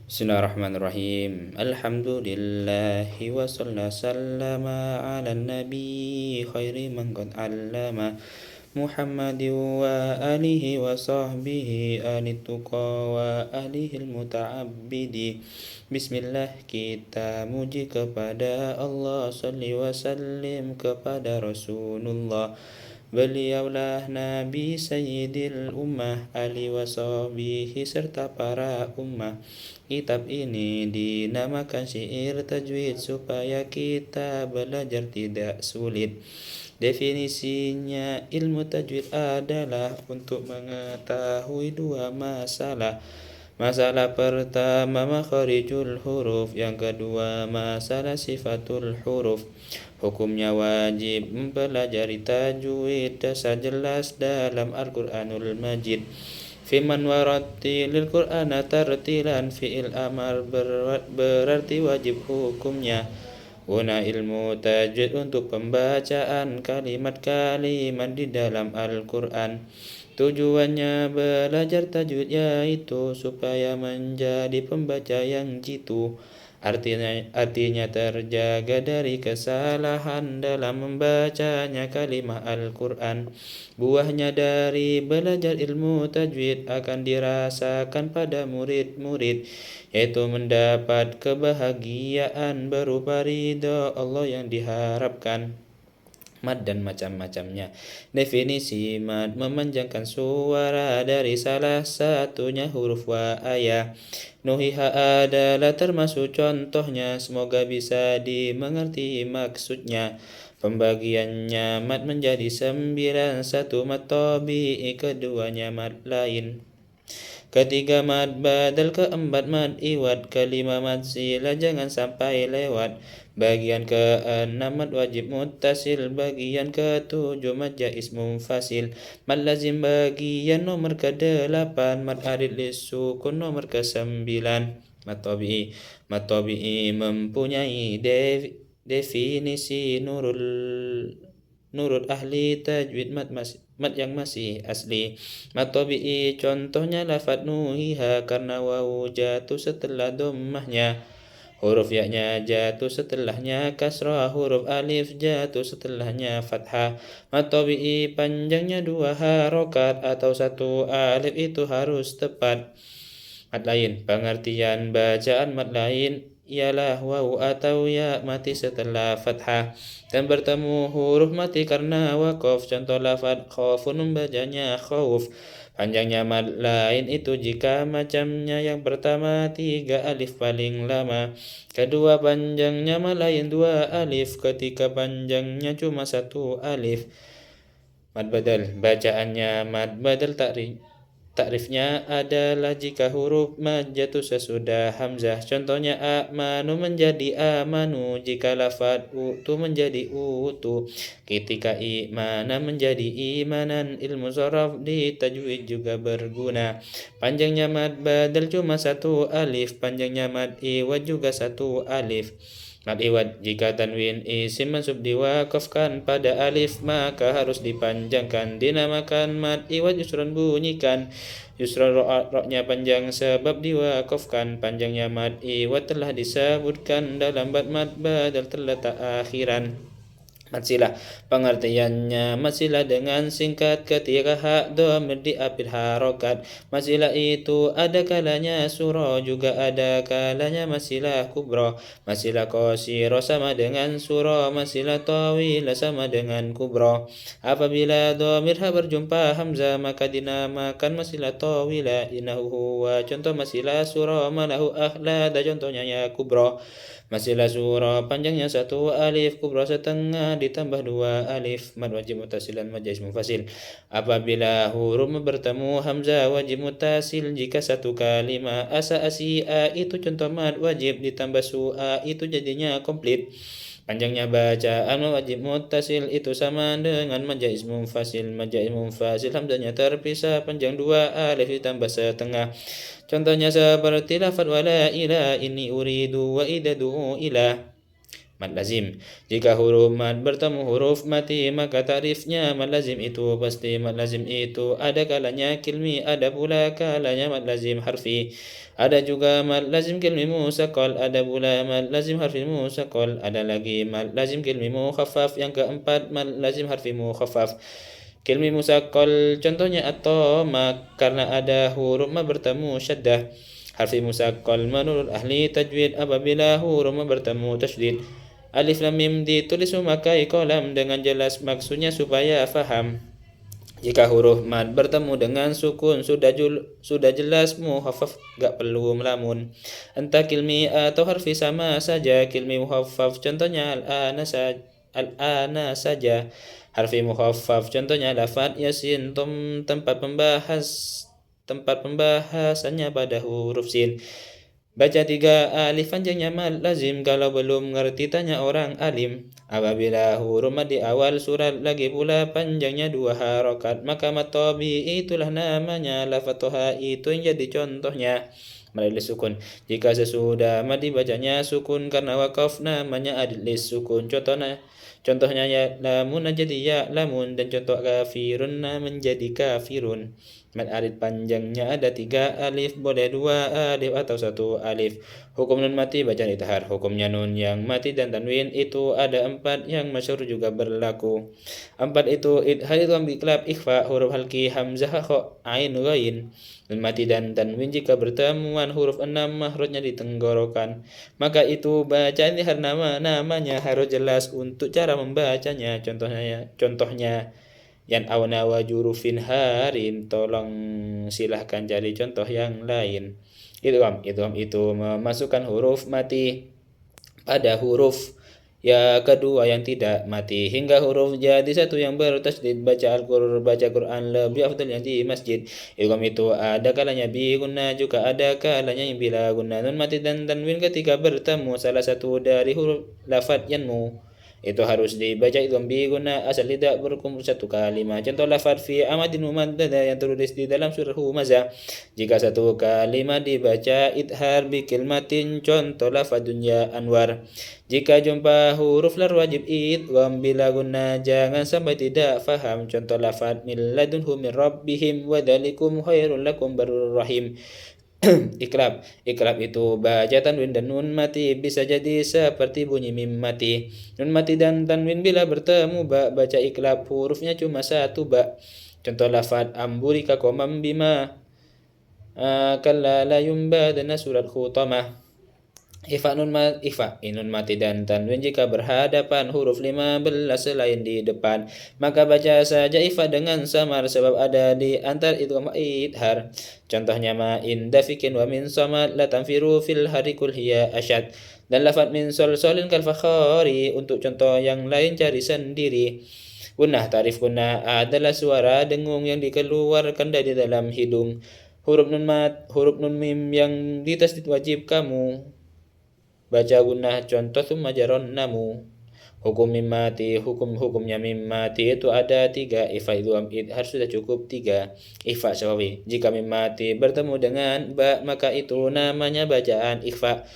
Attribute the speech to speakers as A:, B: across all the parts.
A: Bismillahirrahmanirrahim. Alhamdulillahi wa sallama ala nabi khairi man qad allama Muhammadin wa alihi wa sahbihi anituqa wa alihil muta'abbidi. Bismillah, kita muji kepada Allah, salli wa sallim kepada Rasulullah. Beliaulah Nabi Sayyidil Ummah, Ali wa sahbihi serta para ummah. Kitab ini dinamakan syair tajwid supaya kita belajar tidak sulit. Definisinya, ilmu tajwid adalah untuk mengetahui dua masalah. Masalah pertama makharijul huruf, yang kedua masalah sifatul huruf. Hukumnya wajib mempelajari tajwid, dasar jelas dalam Al-Quranul Majid. Fiman warattilil Qur'ana tartilan, fi'il amar berarti wajib hukumnya. Guna ilmu tajwid untuk pembacaan kalimat-kalimat di dalam Al-Quran. Tujuannya belajar tajwid yaitu supaya menjadi pembaca yang jitu. Artinya terjaga dari kesalahan dalam membacanya kalimat Al-Quran. Buahnya dari belajar ilmu tajwid akan dirasakan pada murid-murid, yaitu mendapat kebahagiaan berupa ridha Allah yang diharapkan. Mad dan macam-macamnya. Definisi mad, memanjangkan suara dari salah satunya huruf wa ayah. Nuhiha adalah termasuk contohnya, semoga bisa dimengerti maksudnya. Pembagiannya mad menjadi 9, satu mad tabi'i, keduanya mad lain. Ketiga mad badal, keempat mad iwad, kelima mad sila jangan sampai lewat. Bagian keenam mad wajib muttasil, bagian ketujuh mad jaiz munfasil. Mad lazim bagian nomor ke-8, mad arid lisukun nomor ke-9. Mad tabi'i mempunyai definisi nurut ahli tajwid mad yang masih asli. Mad tabi'i contohnya lafad nuhiha karena wawu jatuh setelah dhammahnya. Huruf ya-nya jatuh setelahnya kasrah, huruf alif jatuh setelahnya fathah. Mad tabi'i panjangnya 2 harokat atau 1 alif, itu harus tepat. Mad lain, pengertian bacaan mad lain ialah wawu atau ya mati setelah fathah dan bertemu huruf mati karena waqaf. Contoh lafad khawfun membacanya khawf. Panjangnya mad lain itu jika macamnya yang pertama 3 alif paling lama, kedua panjangnya mad lain 2 alif, ketika panjangnya cuma 1 alif. Mad badal, bacaannya mad badal takrifnya adalah jika huruf mad jatuh sesudah hamzah. Contohnya amanu menjadi amanu, jika lafad utu menjadi utu. Ketika imana menjadi imanan. Ilmu sharaf di tajwid juga berguna. Panjangnya mad badal cuma 1 alif, panjangnya mad iwad juga 1 alif. Mad iwad, jika tanwin isim mansub diwakafkan pada alif maka harus dipanjangkan, dinamakan mad iwad yusron, bunyikan yusron. Roknya panjang sebab diwakafkan. Panjangnya mad iwad telah disebutkan dalam bab mad badal terletak akhiran. Mad silah, pengertiannya mad silah dengan singkat ketika hak dhamir di akhir harokat. Mad silah itu ada kalanya surah, juga ada kalanya mad silah kubra. Mad silah qasira sama dengan surah, mad silah tawila sama dengan kubra. Apabila dhamir ha berjumpa hamzah maka dinamakan mad silah tawila. Innahu huwa contoh mad silah surah, malahu akhlada contohnya ya kubra. Mad silah surah panjangnya 1 alif, kubra setengah ditambah 2 alif. Mad wajib muttasilan mad jaiz munfasil. Apabila huruf bertemu hamzah wajib muttasil jika satu kalimat. Asa asia itu contoh mad wajib, ditambah su'a itu jadinya komplit. Panjangnya bacaan wajib muttasil itu sama dengan mad jaiz munfasil. Mad jaiz munfasil hamzahnya terpisah, panjang 2 alif ditambah setengah. Contohnya seperti lafaz wala ila, ini uridu wa idadu ila. mad lazim. Jika huruf mad bertemu huruf mati, maka tarifnya mad lazim itu pasti mad lazim itu ada kalanya kilmi, ada pula kalanya mad lazim harfi. Ada juga mad lazim kilmi musaqqal, ada pula mad lazim harfi musaqqal, ada lagi mad lazim kilmi mukhaffaf. Yang keempat, mad lazim harfi mukhaffaf. Kilmi musaqqal contohnya at-thamma, karena ada huruf ma bertemu syaddah. Harfi musaqqal menurut ahli tajwid apabila huruf ma bertemu tasydid. Alif lam mim ditulis memakai kolam dengan jelas, maksudnya supaya faham. Jika huruf mad bertemu dengan sukun sudah jelas muhaffaf, gak perlu melamun. Entah kilmi atau harfi sama saja. Kilmi muhaffaf contohnya al-ana saja. Harfi muhaffaf contohnya lafad yasin, tempat pembahasannya pada huruf sin. Baca 3 alif panjangnya mad lazim, kalau belum ngerti tanya orang alim. Apabila huruf mad di awal surat lagi pula panjangnya 2 harokat, maka mad tabi'i itulah namanya. Lafaz toha itu yang jadi contohnya madilis sukun. Jika sesudah mad dibacanya sukun karena wakaf, namanya adilis sukun. Contohnya ya lamun jadi ya lamun, dan contoh kafirun menjadi kafirun. Mad alif panjangnya ada 3 alif, boleh 2 alif atau 1 alif. Hukum nun mati bacaan ithar. Hukumnya nun yang mati dan tanwin itu ada 4 yang masyhur juga berlaku. 4 itu idhar, idgham, iqlab, ikhfa, huruf halki, hamzah, kha, ain, ghain. Nun mati dan tanwin jika bertemuan huruf 6 mahrujnya di tenggorokan, maka itu bacaan ithar namanya harus jelas untuk cara membacanya. Contohnya yan awna wa jurufin harin, tolong silahkan cari contoh yang lain. Idgham itu memasukkan huruf mati pada huruf ya kedua yang tidak mati hingga huruf jadi satu yang bertasydid. Baca Quran lebih afdal yang di masjid. Idgham itu ada kalanya bi gunna, juga ada kalanya yang bila gunna. Nun mati dan tanwin ketika bertemu salah satu dari huruf lafadz yanmu, itu harus dibaca idgham bi gunna asal tidak berkumpul satu kalimat. Contoh lafadz fi amadin mumaddada yang tertulis di dalam surah Humazah. Jika satu kalimat dibaca idhar bi kilmatin, contoh lafadz dunya anwar. Jika jumpa huruf lar wajib idgham bila gunna, jangan sampai tidak faham. Contoh lafadz min ladunhum min rabbihim wa dzalikum khairul lakum barur rahim. Iqlab itu baca tanwin dan nun mati bisa jadi seperti bunyi mim mati. Nun mati dan tanwin bila bertemu ba, baca iqlab, hurufnya cuma 1 ba. Contoh lafadz amburika komam bima, kalla la yumbadana, surat Khutamah. Nun mati dan tanwin jika berhadapan huruf 15 selain di depan, maka baca saja ifa dengan samar sebab ada di antar idgham idhar. Contohnya ma inda fikin wa min samad la tanfiru fil harikul hiya asyad, dan lafadz min solin kal fakhari. Untuk contoh yang lain cari sendiri. Gunnah, tarif gunnah adalah suara dengung yang dikeluarkan dari dalam hidung. Huruf nun mim yang ditasydid wajib kamu baca gunnah. Contoh tsumma jaron namu. Hukum mim mati, hukumnya mim mati itu ada 3. Ifa idgham idhar sudah cukup 3. Ifa syafawi, jika mim mati bertemu dengan ba, maka itu namanya bacaan ikhfa.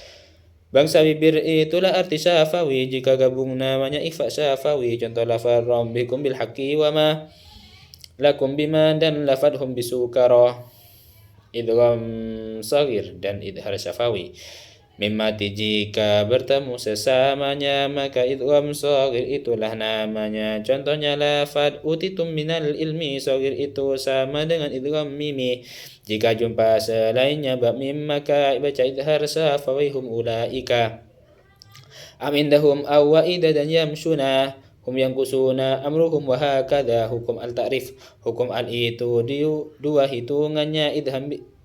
A: Bangsa bibir itulah arti syafawi, jika gabung namanya ikhfa syafawi. Contoh lafadz rabbikum bil haqqi wa ma lakum bima, dan lafadhum bisukara. Idgham shaghir dan idhar syafawi. Mim mati jika bertemu sesamanya, maka idgham shaghir itulah namanya. Contohnya lafadz utitum minal ilmi, shaghir itu sama dengan idgham mimi. Jika jumpa selainnya ba mim, maka baca idhar syafawi, hum ulaika amindahum awwaida dan yamshuna hum yang kusuna amruhum wa hakadha. Hukum al-ta'rif, hukum al itu 2 hitungannya.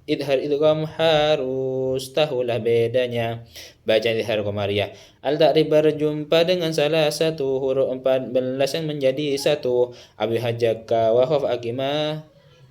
A: Idhar idgham harus tahulah bedanya. Baca idhar qamariyah. Al-ta'rif berjumpa dengan salah satu huruf 14 yang menjadi 1. Abi hajjaka wa khaf akima,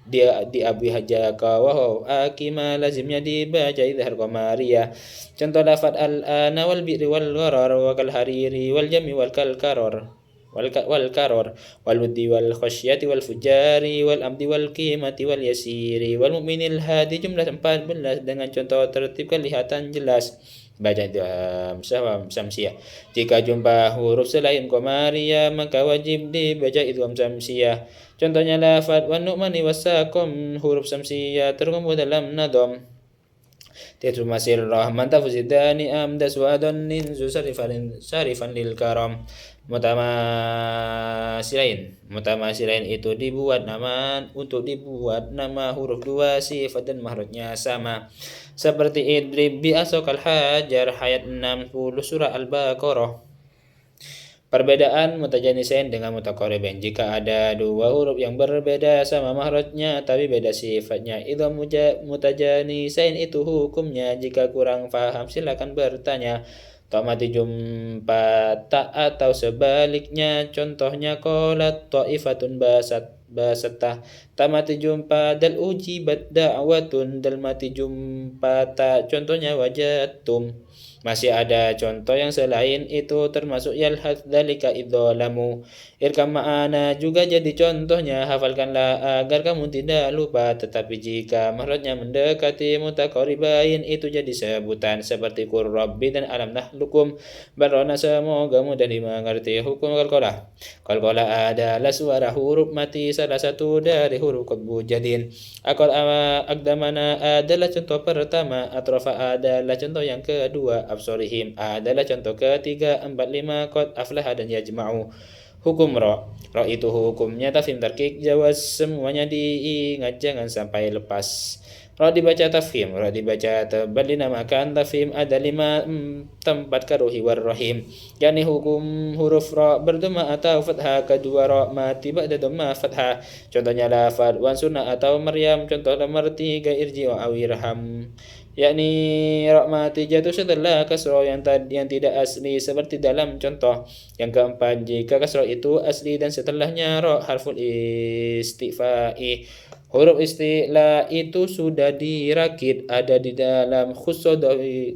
A: dia di abi hajjaka wa khaf akima lazimnya dibaca idhar qamariyah. Contoh lafadz al-ana wal bi'ri wal gharar wa kal hariri wal jami wal karor wal karor wal wuddi wal khasyati wal fujari wal abdi wal qimati wal yasiri wal mu'minil hadi, jumlah 14 dengan contoh tertib kelihatan jelas. baca itu samsiah. Jika jumpa huruf selain komariah maka wajib dibaca idgham samsiah. Contohnya lafad wan nu'mani wasakum, huruf samsiah terkumpul dalam nadom. Titul masir rahman tafzidani amdas wa adonnin sarifan lil karam. Mutamasilain itu dibuat nama huruf dua sifat dan mahrujnya sama. Seperti idrib bi asokal hajar ayat 60 surah Al-Baqarah. Perbedaan mutajanisain dengan mutaqaribain. Jika ada dua huruf yang berbeda sama mahrujnya tapi beda sifatnya, idgham mutajanisain itu hukumnya. Jika kurang paham silakan bertanya. Mati jumpa ta atau sebaliknya. Contohnya qolat ta'ifatun basatah. Mati jumpa dal ujibat da'watun. Dal mati jumpa ta. Contohnya wajatum. Masih ada contoh yang selain itu termasuk yalhad dzalika idzalamu. Irkam ma'ana juga jadi contohnya. Hafalkanlah agar kamu tidak lupa. Tetapi jika mahrujnya mendekati mutaqaribain itu jadi sebutan seperti qur rabbi dan alam nahlukum. Barona semoga mudah dimengerti hukum qalqalah. Qalqalah adalah suara huruf mati salah satu dari huruf qatbu jadin. Akal agdamana adalah contoh pertama. Atrofa adalah contoh yang kedua. Absorihim adalah contoh ketiga. 45 qad aflaha dan yajma'u. Hukum ro itu hukumnya tafhim tarkik jawaz semuanya diingat jangan sampai lepas. Ro dibaca tafhim, ro dibaca tebal dinamakan tafhim. Ada 5 tempat karuhi warrohim, yakni hukum huruf ro berdoma atau fathah. Kedua ro mati ba'da doma fathah. Contohnya lafad wan sunnah atau Maryam. Contoh nomor 3 irji wa awirham, yakni ra mati jatuh setelah kasroh yang tidak asli seperti dalam contoh. Yang keempat, jika kasroh itu asli dan setelahnya ra harful istifa'i. Huruf istilah itu sudah dirakit ada di dalam khusus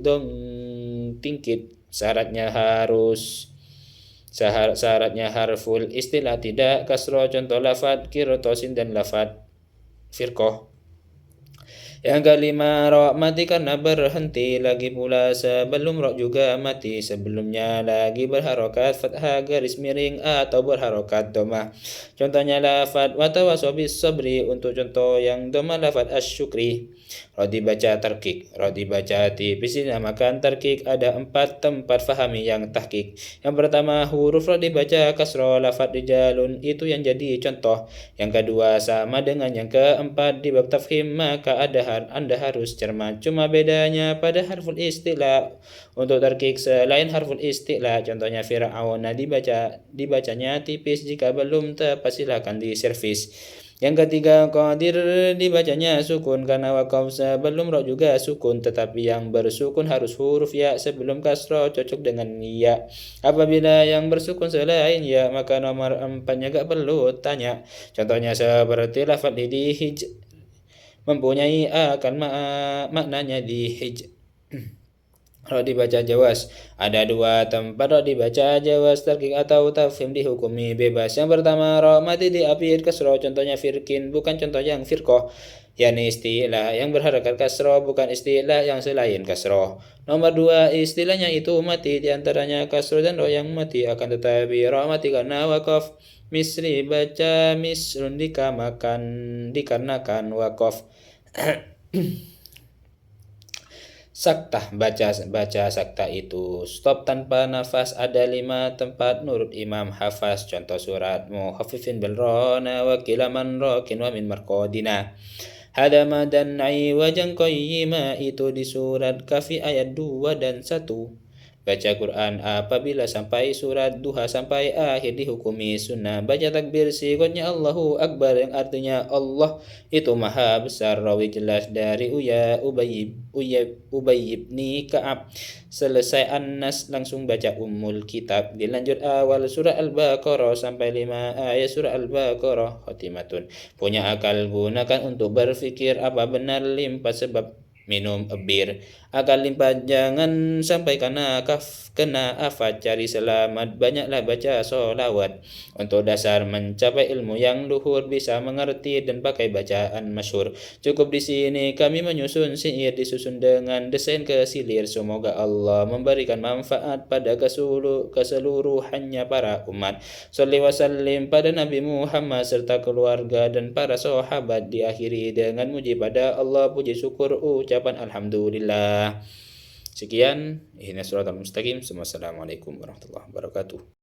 A: dong tingkit. Syaratnya harful istilah tidak kasroh. Contoh lafad kirotosin dan lafad firqoh. Yang kelima, ro mati karena berhenti. Lagi pula sebelum ro juga mati. Sebelumnya lagi berharokat fathah garis miring atau berharokat domah. Contohnya lafad watawasobis sabri. Untuk contoh yang domah lafad asyukri. Ro dibaca tarkik, ro dibaca tipis dinamakan tarkik. Ada 4 tempat fahami yang tahkik. Yang pertama, huruf ro dibaca kasroh. Lafad rijalun itu yang jadi contoh. Yang kedua sama dengan yang keempat di bab tafhim, maka Anda harus cermat. Cuma bedanya pada harful istilah. Untuk tarkik selain harful istilah, contohnya Fir'aun dibacanya tipis. Jika belum tepat silakan diservis. Yang ketiga, qadir dibacanya sukun karena wakaf sebelum ro juga sukun, tetapi yang bersukun harus huruf ya sebelum kasroh cocok dengan ya. Apabila yang bersukun selain ya maka nomor 4-nya gak perlu tanya. Contohnya seperti lafaz di hij mempunyai akan maknanya di hij. Ro dibaca jawas. Ada 2 tempat ro dibaca jawas tarkik atau tafhim dihukumi bebas. Yang pertama, ro mati diapit kasroh. Contohnya firkin, bukan contoh yang firqoh, yakni istilah yang berharakat kasroh, bukan istilah yang selain kasroh. Nomor 2, istilahnya itu mati diantaranya kasroh dan ro yang mati. Akan tetapi ro mati karena wakaf. Misri baca misrun dikarenakan wakaf. Saktah, baca saktah itu stop tanpa nafas. Ada 5 tempat nurut Imam Hafaz. Contoh surat muhaffifin bil rona wa kilaman rokin wa min marqadina. Hadama dan wajan qayyima itu di surat Kafi ayat 2 dan 1. Baca Quran apabila sampai surat Duha sampai akhir dihukumi sunnah. Baca takbir sikotnya Allahu Akbar yang artinya Allah itu maha besar. Rawi jelas dari Ubay ibni Ka'ab. Selesai An-Nas langsung baca Ummul Kitab. Dilanjut awal surah Al-Baqarah sampai 5 ayat surah Al-Baqarah. Khotimatun. Punya akal gunakan untuk berfikir apa benar limpah sebab minum bir. Akan limpah jangan sampai kena afat, cari selamat banyaklah baca sholawat. Untuk dasar mencapai ilmu yang luhur, bisa mengerti dan pakai bacaan masyhur. Cukup di sini kami menyusun syair disusun dengan desain kesilir. Semoga Allah memberikan manfaat pada keseluruhannya para umat. Sholli wa sallim pada Nabi Muhammad serta keluarga dan para sahabat. Diakhiri dengan muji pada Allah, puji syukur ucapan alhamdulillah. Sekian, ihdinas siratal mustaqim. Wassalamualaikum warahmatullahi wabarakatuh.